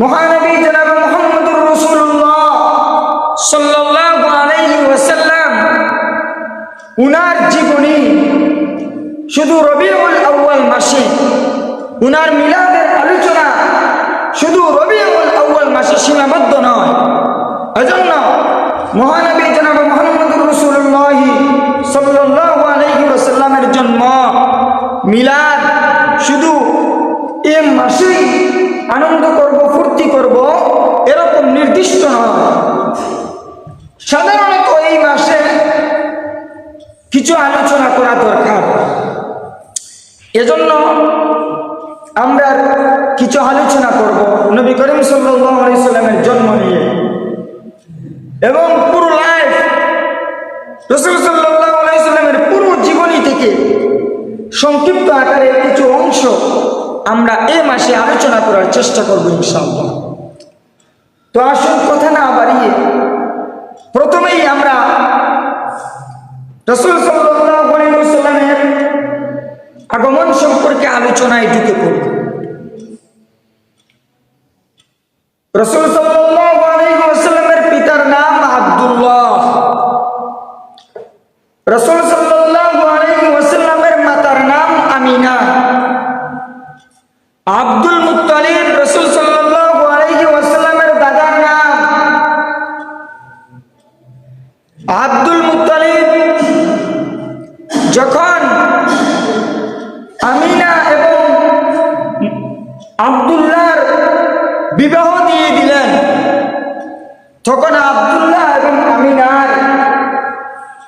মহানবী জনাব মুহাম্মদুর রাসূলুল্লাহ সাল্লাল্লাহু আলাইহি ওয়াসাল্লাম উনার জীবনী শুধু রবিউল আউয়াল মাসে, উনার মিলাদের আলোচনা শুধু রবিউল আউয়াল মাসে সীমাবদ্ধ নয়। এজন্য মহানবী জনাব মুহাম্মদুর রাসূলুল্লাহ সাল্লাল্লাহু আলাইহি ওয়াসাল্লামের জন্ম মিলাদ শুধু এই মাসেই আনন্দ করব, ফুর্তি করব এরকম নির্দিষ্ট নয়। সাধারণত এই মাসে কিছু আলোচনা করা দরকার। এজন্য আমরা কিছু আলোচনা করব নবী করিম সাল্লাল্লাহু আলাইহি সাল্লামের জন্ম নিয়ে, এবং পুরো লাইফ রাসূল সাল্লাল্লাহু আলাইহি সাল্লামের পুরো জীবনী থেকে সংক্ষিপ্ত আকারে কিছু অংশ আমরা এই মাসে আলোচনা করার চেষ্টা করব ইনশাআল্লাহ। তো আসল কথা না বাড়িয়ে প্রথমেই আমরা রাসূল সাল্লাল্লাহু আলাইহি ওয়াসাল্লামের আগমন সম্পর্কে আলোচনায় ঢুকে পড়ব। রাসূল সাল্লাল্লাহু আলাইহি ওয়াসাল্লামের পিতার নাম আব্দুল্লাহ। রাসূল সাল্লাল্লাহু আলাইহি ওয়াসাল্লামের মাতার নাম আমিনা। আব্দুল মুত্তালিব রাসূল সাল্লাল্লাহু আলাইহি ওয়াসাল্লামের দাদার নাম। আব্দুল মুত্তালিব যখন আমিনা এবং আব্দুল্লাহর বিবাহ দিয়ে দিলেন, তখন আব্দুল্লাহ এবং আমিনার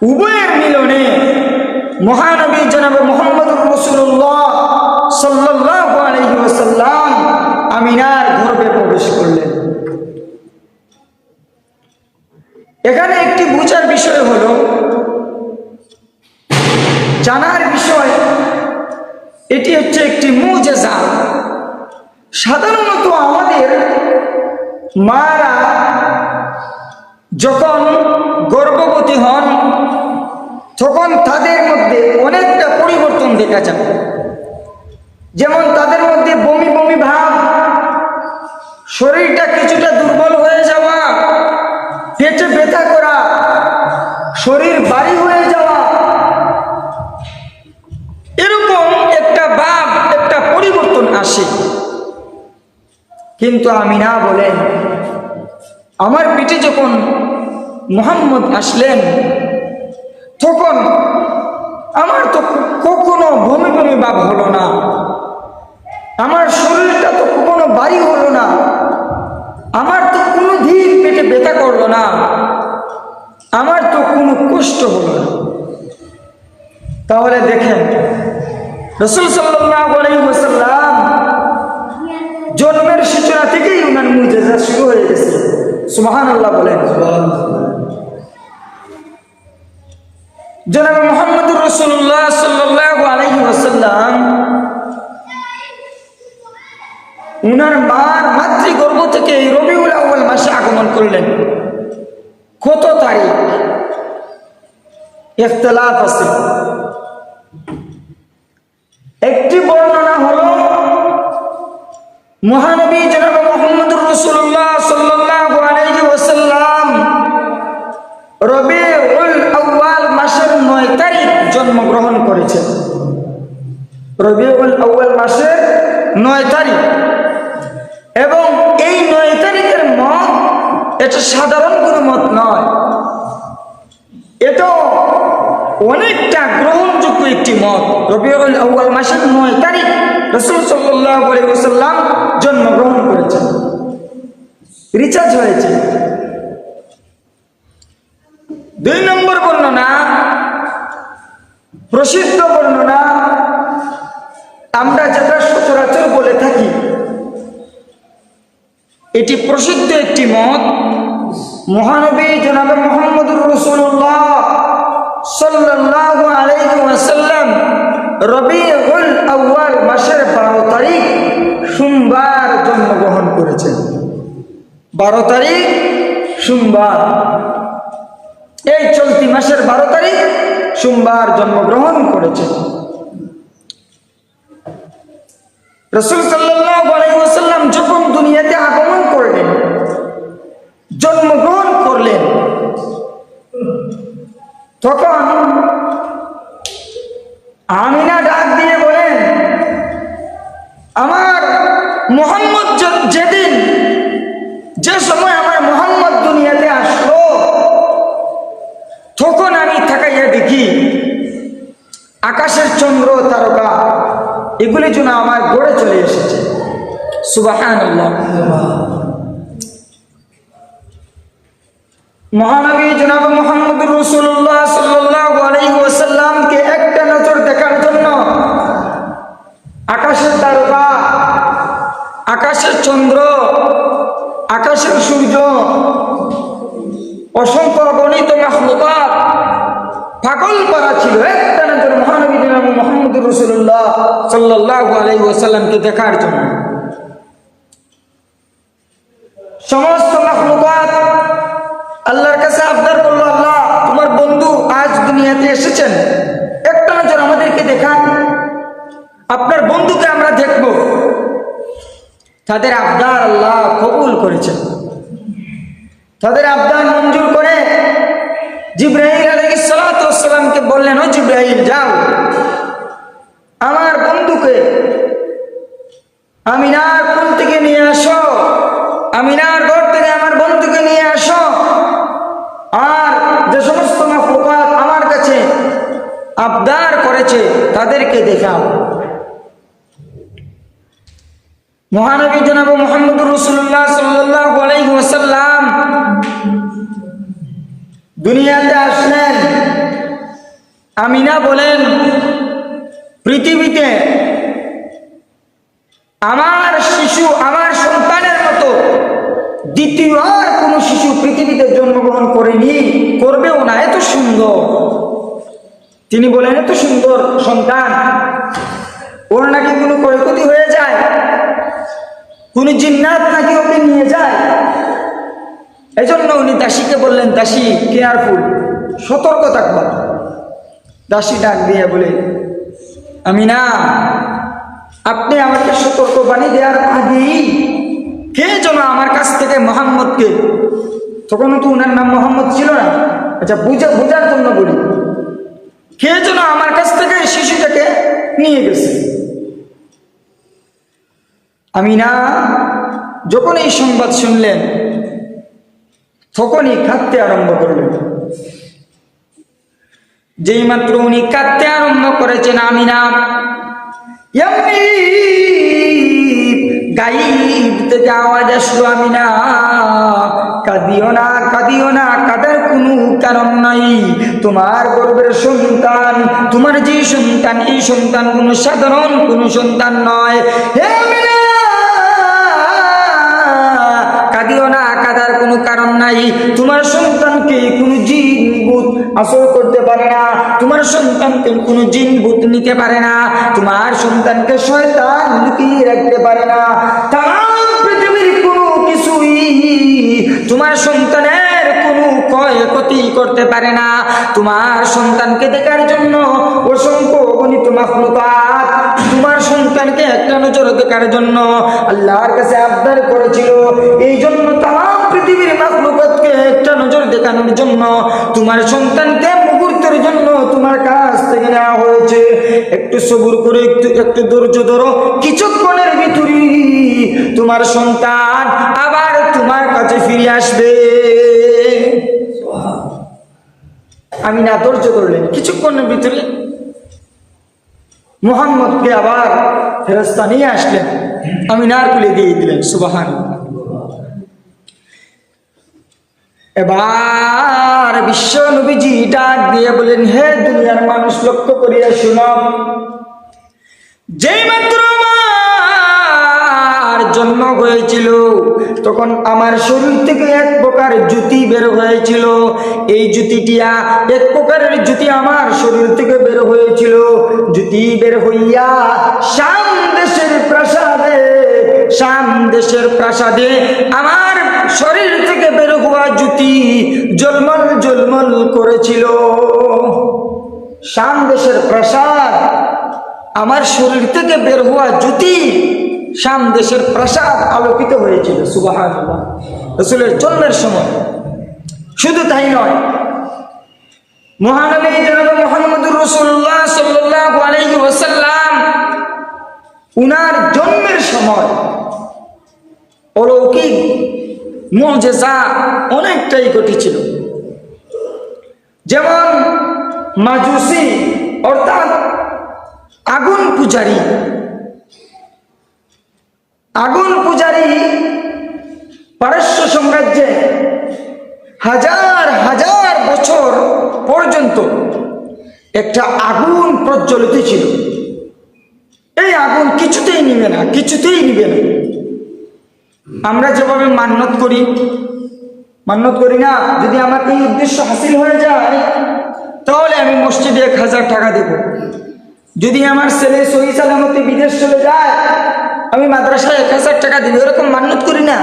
উভয়ের মিলনে মহানবী জনাব মুহাম্মদুর রাসূলুল্লাহ সাল্লাল্লাহু আলাইহি ওয়াসাল্লাম আমিনার গর্ভে প্রবেশ করলেন। এখানে একটি বুঝার বিষয় হলো, জানার বিষয়, এটি হচ্ছে একটি মুজিজা। সাধারণত আমাদের মারা যখন গর্ভবতী হন তখন তাদের মধ্যে অনেকটা পরিবর্তন দেখা যায়। যেমন তাদের মধ্যে বমি বমি ভাব, শরীরটা কিছুটা দুর্বল হয়ে যাওয়া, পেটে ব্যথা করা, শরীর ভারী হয়ে যাওয়া, এরকম একটা ভাব, একটা পরিবর্তন আসে। কিন্তু আমিনা বলেন, আমার পেটে যখন মুহাম্মদ আসলেন তখন আমার তো কখনো বমি বমি ভাব হলো না, আমার শরীরটা তো কখনো ভারী হলো না, আমার তো কোনো দিন পেটে ব্যথা করলো না, আমার তো কোনো কষ্ট হলো না। তাহলে দেখেন রাসূল সাল্লাল্লাহু আলাইহি ওয়াসাল্লাম জন্মের সূচনা থেকেই উনার মুজিজা শুরু হয়ে গেছে। সুবহানাল্লাহ বলেন। জনাব মুহাম্মদুর রাসূলুল্লাহ সাল্লাল্লাহু আলাইহি ওয়াসাল্লাম উনার মার মাতৃগর্ভ থেকে রবিউল আউয়াল মাসে আগমন করলেন। কত তারিখ ইখতিলাফ আছে। একটি বর্ণনা হলো মহানবী জনাব মুহাম্মদুর রাসূলুল্লাহ সাল্লাল্লাহু আলাইহি ওয়াসাল্লাম রবিউল আউয়াল মাসের 9 তারিখ জন্মগ্রহণ করেছেন। রবিউল আউয়াল মাসের 9 তারিখ, এবং এই 9 তারিখের মত এটা সাধারণ কোনো মত নয়, এটা অনেকটা গ্রহণযোগ্য একটি মত। রবিউল আউয়াল মাসের 9 তারিখ রাসূল সাল্লাল্লাহু আলাইহি ওয়াসাল্লাম জন্মগ্রহণ করেছেন, রিচার্জ হয়েছে। 2 নম্বর বর্ণনা, প্রসিদ্ধ বর্ণনা, আমরা যেটা সচরাচর বলে থাকি, এটি প্রসিদ্ধ একটি মত। মহানবী জনাব মুহাম্মদুর রাসূলুল্লাহ সাল্লাল্লাহু আলাইহি ওয়াসাল্লাম রবিউল আউয়াল মাসের 12 তারিখ সোমবার জন্মগ্রহণ করেছেন। 12 তারিখ সোমবার, এই চলতি মাসের 12 তারিখ সোমবার জন্মগ্রহণ করেছেন। রাসূল সাল্লাল্লাহু আলাইহি ওয়াসাল্লাম যখন দুনিয়াতে আগমন এগুলি যেন আমার গড়ে চলে এসেছে। সুবহানাল্লাহ। মহানবী জনাব মুহাম্মদুর রাসূলুল্লাহ সাল্লাল্লাহু আলাইহি ওয়াসাল্লামকে একটা নজর দেখার জন্য আকাশের তারকা, আকাশের চন্দ্র, আকাশের সূর্য, অসংখ্য গণিত মাখলুকাত পাগল করা ছিল একটা নজর মহানবী জনাব মুহাম্মদুর রাসূলুল্লাহ সাল্লাল্লাহু আলাইহি ওয়াসাল্লামকে দেখার জন্য। সমস্ত মাখলুকাত আল্লাহর কাছে আবদার করলো, আল্লাহ তোমার বন্ধু আজ দুনিয়াতে এসেছেন, একটা নজর আমাদেরকে দেখান, আপনার বন্ধুকে আমরা দেখব। তাদের আবদার আল্লাহ কবুল করেছেন। তাদের আবদার মঞ্জুর করে জিবরাইল আলাইহিস সালাতু ওয়াস সালামকে বললেন, ও জিবরাইল যাও আমার বন্ধুকে আমিনার কোল থেকে নিয়ে আসো, আমিনার ঘর থেকে আমার বন্ধুকে নিয়ে আসো, আর যে সমস্ত মাখলুকাত আমার কাছে আবদার করেছে তাদেরকে দেখাও। মহানবী জনাব মুহাম্মদুর রাসূলুল্লাহ সাল্লাল্লাহু আলাইহি ওয়াসাল্লাম দুনিয়াতে আসলেন। আমিনা বলেন, পৃথিবীতে আমার শিশু, আমার সন্তানের মতো দ্বিতীয় আর কোনো শিশু পৃথিবীতে জন্মগ্রহণ করেনি, করবেও না, এত সুন্দর। তিনি বলেন, এত সুন্দর সন্তান, ওর নাকি কোনো ক্ষয়ক্ষতি হয়ে যায়, কোন জিন্নাত নাকি ওকে নিয়ে যায়। এজন্য উনি দাসীকে বললেন, দাসী কেয়ারফুল, সতর্ক থাকবা। দাসী ডাক দিয়ে বলে, আমিনা আপনি আমাকে সতর্ক বাণী দেওয়ার আগেই কে যেন আমার কাছ থেকে মোহাম্মদকে, তখন তো উনার নাম মোহাম্মদ ছিল না, আচ্ছা বোঝার জন্য বলি, কে যেন আমার কাছ থেকে শিশুটাকে নিয়ে গেছে। আমিনা যখন এই সংবাদ শুনলেন তখনই কাঁদতে আরম্ভ করলেন। যেই মাত্র উনি কাঁদতে আরম্ভ করেছেন, আমিনা এমনি গায়েব থেকে আওয়াজ আসলো, আমিনা কাঁদিও না, কাঁদিও না, কাঁদার কোনো কারণ নাই। তোমার গর্ভের সন্তান, তোমার যে সন্তান, এই সন্তান কোনো সাধারণ কোনো সন্তান নয়। হে আমিনা কাঁদিও না, কাঁদার কোনো কারণ নাই। তোমার সন্তানকে কোনো জিন ভূত আসর করতে পারে না, তোমার সন্তানকে কোনো জিন ভূত নিতে পারে না, তোমার সন্তানকে শয়তান লুকিয়ে রাখতে পারে না। তাম পৃথিবীর কোনো কিছুই তোমার সন্তানের কোনো ক্ষয়ক্ষতি করতে পারে না। তোমার সন্তানকে দেখার জন্য অসংখ্য গণিত মাখলুকাত তোমার সন্তানকে একটা নজর দেখার জন্য আল্লাহর কাছে আবদার করেছিল। এই জন্য তাম পৃথিবীর মাখলুকাতকে একটা নজর দেখানোর জন্য তোমার সন্তানকে মুহূর্তের জন্য তোমার কাছ থেকে নেওয়া হয়েছে। একটু সবুর করে, একটু ধৈর্য ধরো, কিছুক্ষণের ভিতরেই তোমার সন্তান আবার তোমার কাছে ফিরে আসবে। আমি না ধৈর্য ধরলেন, কিছুক্ষণের ভিতরে মুহাম্মদকে আবার ফেরেশতা নিয়ে আসলেন, আমি নার কুলে দিয়ে দিলেন। সুবহানাল্লাহ। এবার বিশ্ব নবীজি ডাক দিয়ে বলেন, হে দুনিয়ার মানুষ লক্ষ্য করিয়া শুনো, যেই মাত্র আমার জন্ম হয়েছিল তখন আমার শরীর থেকে এক প্রকার জ্যোতি বের হয়েছিল। এই জ্যোতিটিয়া এক প্রকারের জ্যোতি আমার শরীর থেকে বের হয়েছিল। জ্যোতি বের হইয়া শাম দেশের প্রাসাদে আমার শরীর থেকে বের হওয়া জ্যোতি ঝলমল ঝলমল করেছিল। শাম দেশের প্রাসাদ, আমার শরীর থেকে বের হওয়া জ্যোতি শাম দেশের প্রাসাদ আলোকিত হয়েছিল। সুবহানাল্লাহ। রাসূলের জন্মের সময়। শুধু তাই নয়, মহানবী জনাব মুহাম্মদুর রাসূলুল্লাহ সাল্লাল্লাহু আলাইহি ওয়াসাল্লাম উনার জন্মের সময় অলৌকিক মুজিজা অনেকটাই ঘটেছিল। যেমন মাজুসি অর্থাৎ আগুন পূজারী আগুন পূজারী পারস্য সাম্রাজ্যে হাজার হাজার বছর পর্যন্ত একটা আগুন প্রজ্বলিত ছিল। এই আগুন কিছুতেই নিবে না, কিছুতেই নিবে না। আমরা যেভাবে মান্যত করি না, যদি আমার এই উদ্দেশ্য হাসিল হয়ে যায় তাহলে আমি মসজিদে 1000 টাকা দেব। যদি আমার ছেলে সহি সালামতে বিদেশ চলে যায় আমি মাদ্রাসায় 1000 টাকা দিব। এরকম মান্যত করি না।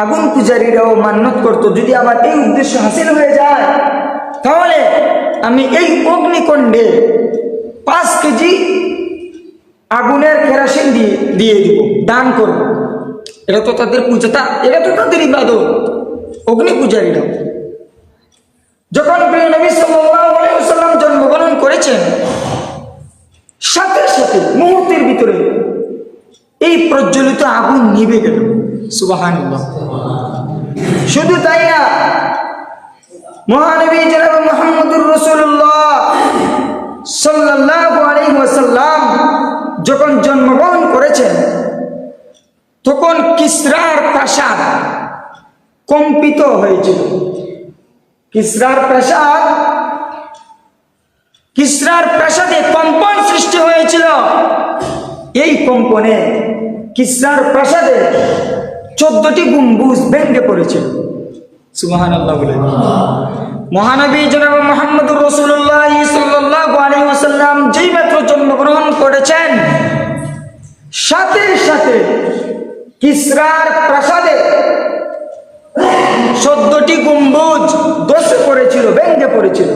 আগুন পূজারীরাও মান্যত করতো, যদি আমার এই উদ্দেশ্য হাসিল হয়ে যায় তাহলে আমি এই অগ্নিকুণ্ডে 5 কেজি আগুনের কেরোসিন দিয়ে দিব, দান করব। এটা তো তাদের পূজা, এটা তো তাদের ইবাদত, অগ্নি পূজারীরা। যখন প্রিয় নবী সাল্লাল্লাহু আলাইহি ওয়াসাল্লাম জন্মগ্রহণ করেছেন, সাথে সাথে মুহূর্তের ভিতরে এই প্রজ্বলিত আগুন নিভে গেল। সুবহানাল্লাহ। শুধু তাই না, মহানবী জনাব মুহাম্মদুর রাসূলুল্লাহ সাল্লাল্লাহু আলাইহি ওয়াসাল্লাম যখন জন্মগ্রহণ করেছেন তখন কিসরার প্রাসাদ কম্পিত হয়েছিল। কিসরার প্রাসাদে কম্পন সৃষ্টি হয়েছিল। এই কম্পনে কিসরার প্রাসাদে 14টি গম্বুজ ভেঙে পড়েছিল। সুবহানাল্লাহ বলে মহানবী জনাব মুহাম্মদুর রাসূলুল্লাহ সাল্লাল্লাহু আলাইহি ওয়াসাল্লাম যেই মাত্র জন্মগ্রহণ করেছেন, সাথে সাথে কিসরার প্রাসাদে 14টি গম্বুজ ধসে পড়েছিল, ভেঙে পড়েছিল।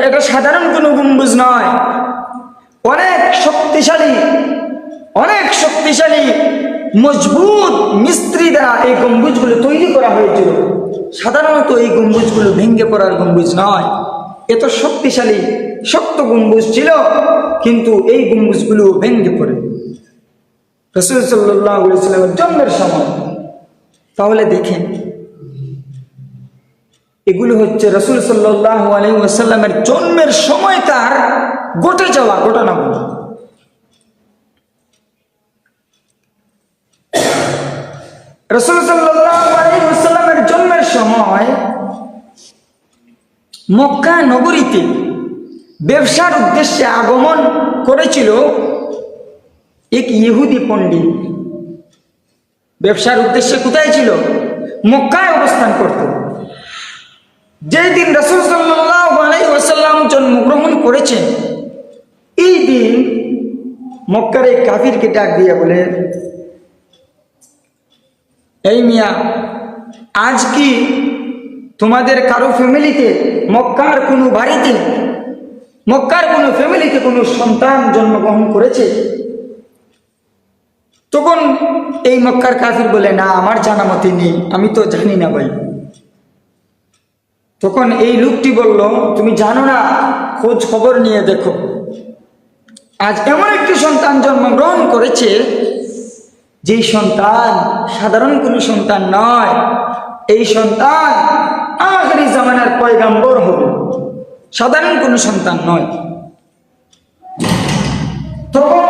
এটা সাধারণ কোনো গম্বুজ নয়, অনেক শক্তিশালী মজবুত মিস্ত্রি দ্বারা এই গম্বুজগুলো তৈরি করা হয়েছিল। সাধারণত এই গম্বুজগুলো ভেঙে পড়ার গম্বুজ নয়, এত শক্তিশালী শক্ত গম্বুজ ছিল, কিন্তু এই গম্বুজগুলো ভেঙে পড়ে রাসূল সাল্লাল্লাহু আলাইহি ওয়াসাল্লামের জন্মের সময়। তাহলে দেখেন, এগুলো হচ্ছে রাসূল সাল্লাল্লাহু আলাইহি ওয়াসাল্লামের জন্মের সময়কার ঘটে যাওয়া ঘটনাগুলো। রাসূল সাল্লাল্লাহু আলাইহি ওয়াসাল্লামের জন্মের সময় মক্কা নগরীতে ব্যবসার উদ্দেশ্যে আগমন করেছিল এক ইহুদি পণ্ডিত। ব্যবসার উদ্দেশ্যে কোথায় ছিল? মক্কায় অবস্থান করত। যেই দিন রাসূল সাল্লাল্লাহু আলাইহি ওয়াসাল্লাম জন্মগ্রহণ করেছেন, এই দিন মক্কার এক কাফিরকে ডাক দিয়ে বলে, এই মিয়া, আজ কি তোমাদের কারো ফ্যামিলিতে, মক্কার কোনো বাড়িতে, মক্কার কোনো ফ্যামিলিতে কোনো সন্তান জন্মগ্রহণ করেছে? তখন এই মক্কার কাফির বলে, না, আমার জানা মতে নেই, আমি তো জানি না ভাই। তখন এই লোকটি বলল, তুমি জানো না, খোঁজ খবর নিয়ে দেখো, আজ এমন একটি সন্তান জন্মগ্রহণ করেছে যেই সন্তান সাধারণ কোনো সন্তান নয়। এই সন্তান আখিরি জামানার পয়গম্বর হবে, সাধারণ কোনো সন্তান নয়। তখন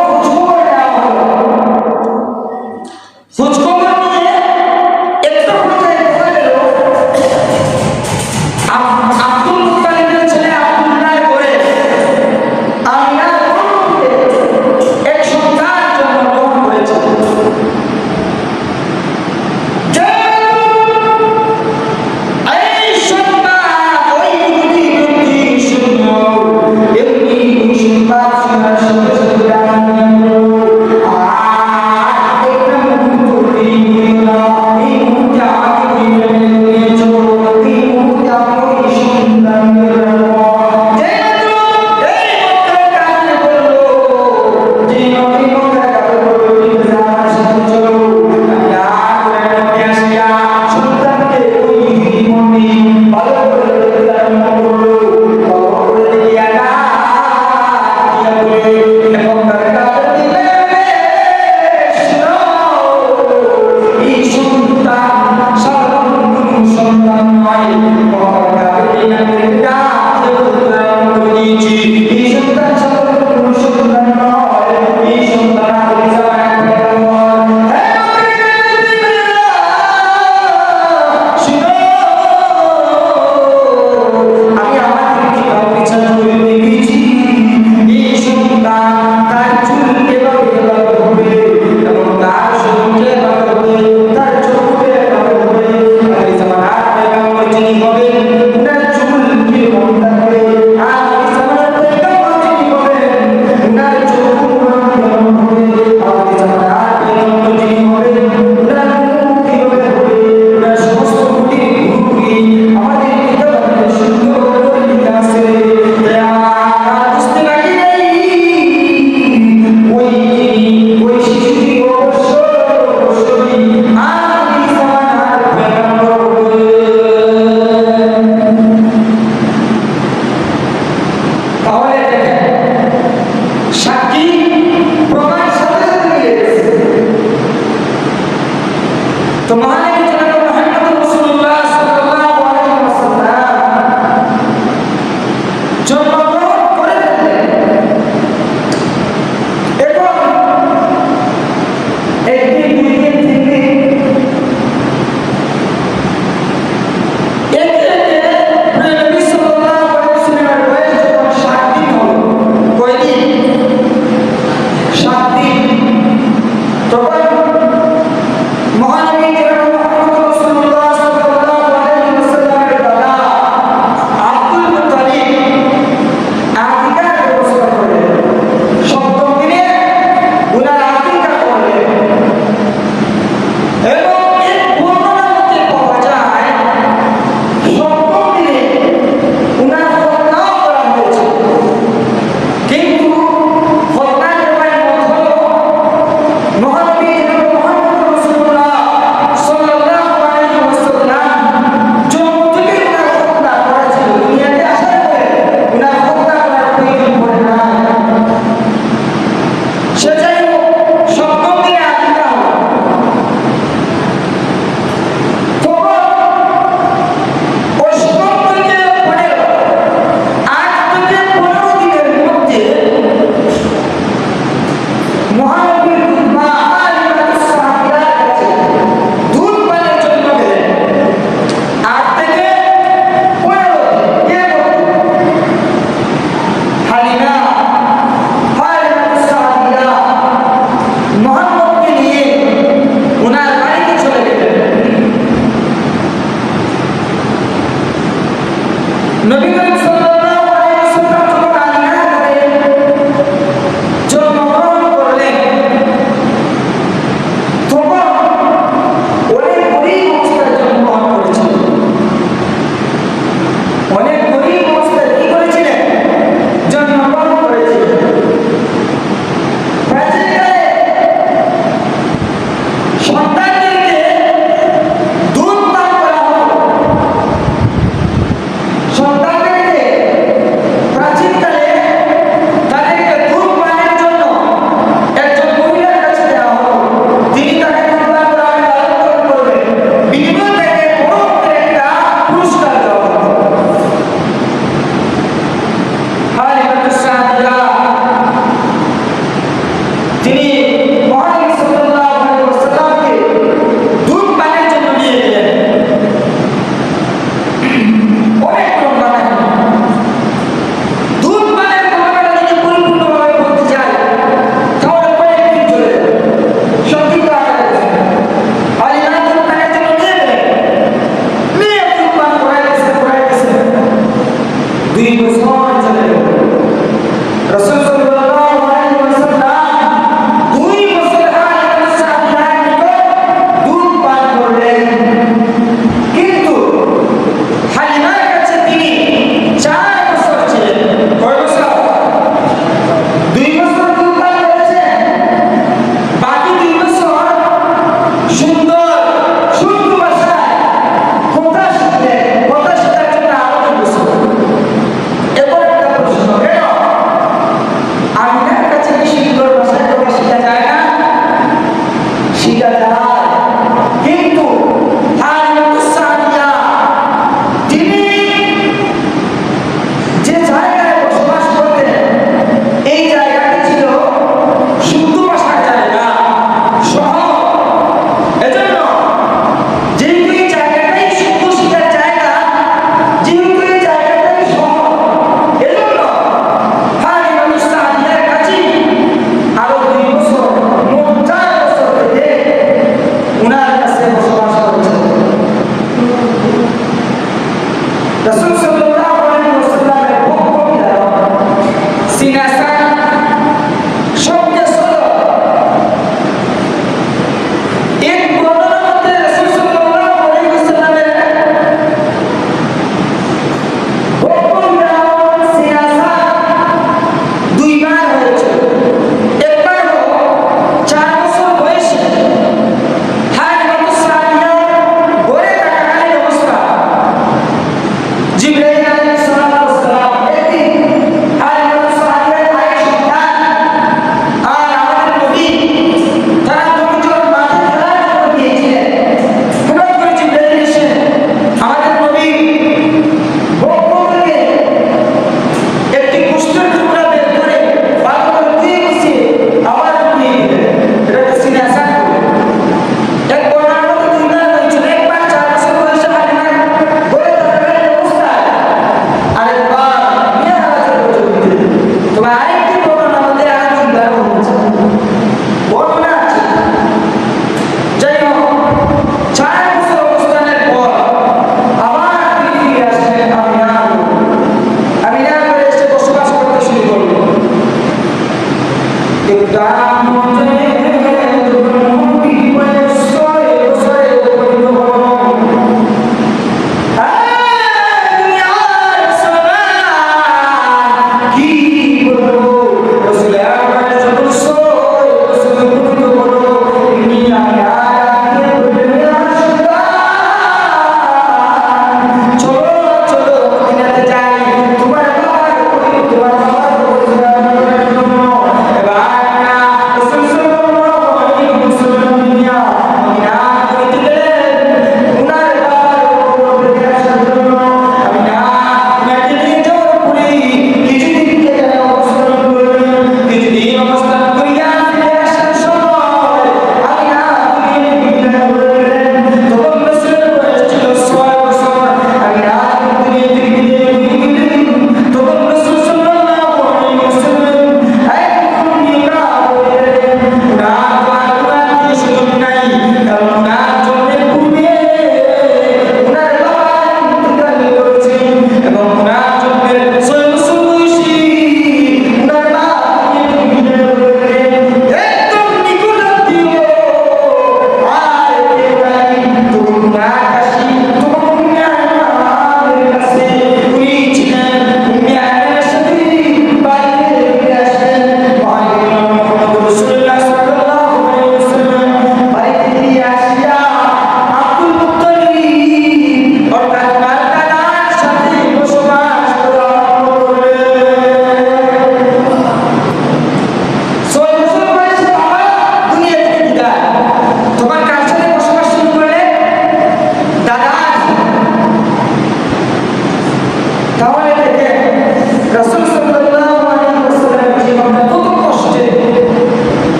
তো মহানবী জনাব মুহাম্মদ রাসূলুল্লাহ সাল্লাল্লাহু আলাইহি ওয়াসাল্লাম জন্মগ্রহণ করে এবং একদিন দুই দিন তিন দিন এতে নবী সাল্লাল্লাহু আলাইহি ওয়াসাল্লামের বয়স যখন 7 দিন হলো, কয়দিন? 7 দিন। তখন মহানবী জনাব মুহাম্মদ রাসূলুল্লাহ সাল্লাল্লাহু আলাইহি ওয়াসাল্লামের দাদা আব্দুল মুত্তালিব আকিকার ব্যবস্থা করলেন। সপ্তম দিনে উনার আকিকা করলেন এবং এর বর্ণনার মধ্যে পাওয়া যায় সপ্তম দিনে উনার খতনাও করা হয়েছে। কিন্তু খতনার ব্যাপারে মত হলো মহানবী জনাব মুহাম্মদ রাসূলুল্লাহ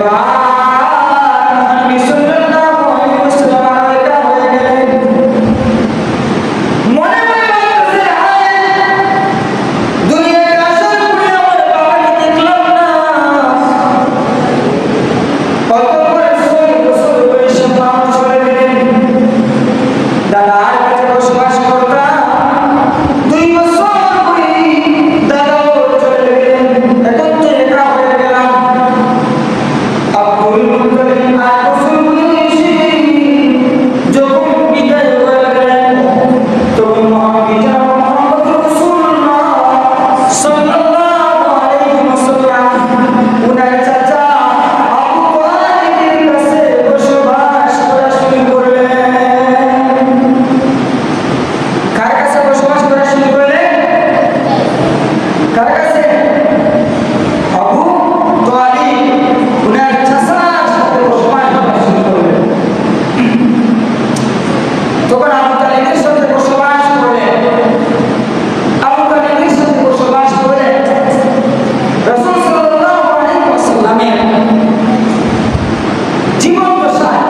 এবার নবী সাল্লাল্লাহু আলাইহি ওয়াসাল্লাম আলাদা হয়ে গেলেন। মনে মনে বলতেছে, হায় দুনিয়ায় আসার পরে আমার বাবাকে দেখলাম না। কত করে 6 বছর বয়সে বাবা চলে গেলেন। দাদার কাছে বসবাস করতাম, 2 বছর পরে দাদাও চলে গেলেন। এখন তো একা হয়ে গেলাম। আব্দুল মুত্তালিব 8 বছর বয়সে যখন বিদায় হয়ে গেলেন, তখন মহাবিজা মুহাম্মদ রাসূলুল্লাহ সাল্লাল্লাহু আলাইহি ওয়াসাল্লাম উনার চাচা আবু তালিবের কাছে বসবাস করা শুরু করলেন। কার কাছে বসবাস করা শুরু করলেন? কার কাছে? আবু তালিব উনার চাচার সাথে বসবাস করা শুরু করলেন। তখন আবু তালিবের সাথে বসবাস করলেন। আবু তালিবের সাথে বসবাস করে রাসূল সাল্লাল্লাহু আলাইহি ওয়াসাল্লামের জীবন দশায়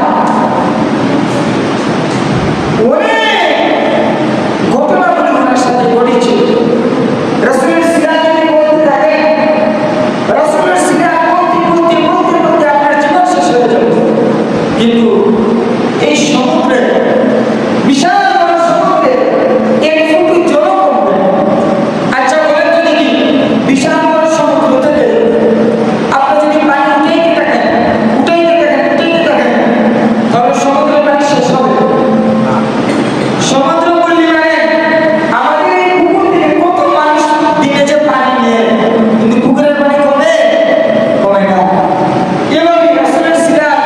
অনেক ঘটনাগুলো ওনার সাথে ঘটেছিল। রাসূলের সিরাত যদি বলতে থাকে, রাসূলের সিরাত বলতে আপনার জীবন শেষ হয়ে যাবে। কিন্তু এই সমুদ্রে, বিশাল বড় সমুদ্রে এক ফুটু জল কমবে। আচ্ছা বলেন তো দেখি, বিশাল বড় সমুদ্র থেকে আপনি যদি পানি উঠাইতে থাকেন তাহলে সমুদ্রের পানি শেষ হবে? সমুদ্র বললি মানে আমাদের এই পুকুর থেকে কত মানুষ দিনে যে পানি নেয়, কিন্তু পুকুরের পানি কমে না। এভাবে রাসূলের সিরাত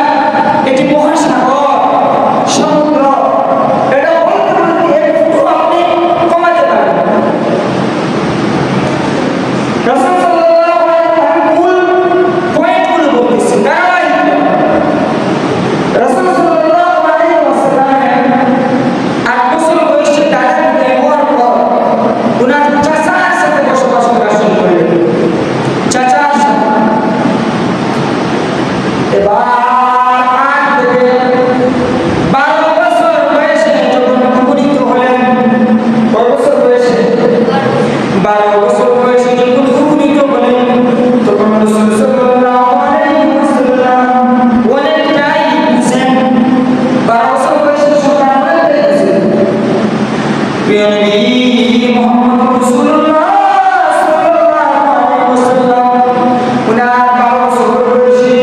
এটি মহাসাগর, সমুদ্র, এটা বলতে বলতে এক ফুটু আপনি কমাতে পারবেন। রাসূল সাল্লাল্লাহু আলাইহি ওয়াসাল্লাম মূল পয়েন্টগুলো বলতেছি। রাসূল সাল্লাল্লাহু আলাইহি ওয়াসাল্লাম 8 বছর বয়সে দাদা বিদায় হওয়ার পর উনার চাচার সাথে বসবাস করা শুরু করলেন। চাচার সাথে এবার 8 থেকে 12 বছর বয়সে যখন উপনীত হলেন, কয় বছর বয়সে? 12 বছর বয়সে যখন উপনীত হলেন, তখন রাসূল সাল্লাল্লাহু আলাইহি ওয়াসাল্লাম অনেকটাই বুঝেন। 12 বছর বয়সে সন্তান অনেকটাই বুঝেন। প্রিয় নবী মুহাম্মদ রাসূলুল্লাহ সাল্লাল্লাহু আলাইহি ওয়াসাল্লাম উনার 12 বছর বয়সে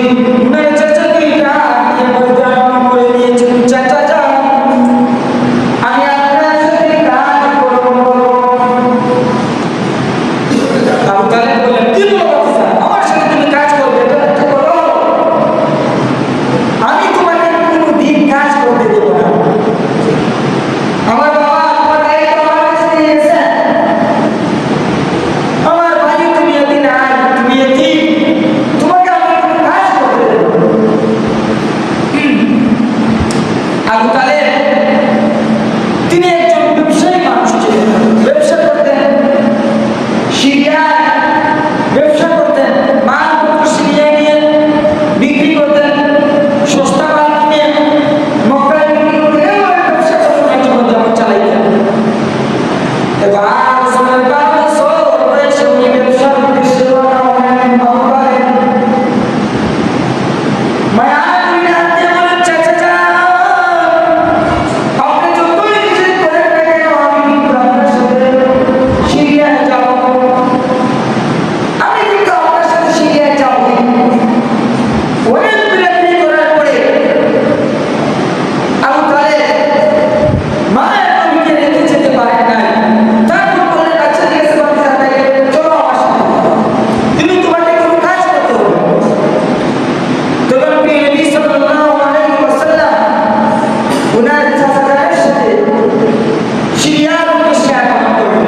উনার চাচাকে ডাকিয়ে বলতে আরম্ভ করে দিয়েছেন, চাচা যান, আমি আপনার সাথে কাজ করব। আবু তালিব বললেন, কি বলো বাবা? আমার সাথে তুমি কাজ করবে? এটা একটা বলো, আমি তোমাকে কোনোদিন কাজ করতে দেব না। আমার বাবা তোমার দায়িত্ব আমার কাছে দিয়ে গেছেন। আমার ভাই তুমি এদিন নাই, তুমি এদিন, তোমাকে আমি কোনো কাজ করতে দেব না। আবু তালিব তিনি একজন ব্যবসায়ী মানুষ ছিলেন, ব্যবসা করতেন, সিরিয়ায় ব্যবসা করতেন, মালপত্র সিরিয়ায় নিয়ে বিক্রি করতেন, সস্তা মাল কিনে মক্কায় বিক্রি করতেন, এভাবে ব্যবসা করতেন, একজন যেমন চালাইতেন। এবার রাসূলের 12 বছর বয়সে উনি ব্যবসার উদ্দেশ্যে রওনা হলেন। আবু তালিব মায়া করে ডাকতে বলেন, চাচা যান, আপনি যতই নিষেধ করেন না কেন, আমি কিন্তু আপনার সাথে সিরিয়ায় যাব। আমি কিন্তু আপনার সাথে সিরিয়ায় যাব। অনেক বিরক্তি করার পরে আবু তালিব মায়ের নবীকে রেখে যেতে পারেন নাই। তারপর বললেন, আচ্ছা ঠিক আছে বাবা, চলো আমার সাথে, তুমি তোমাকে কোনো কাজ করতে হবে। তখন প্রিয় নবী সাল্লাল্লাহু আলাইহি ওয়াসাল্লাম উনার চাচাদের সাথে সিরিয়ার উদ্দেশ্যে আগমন করলেন।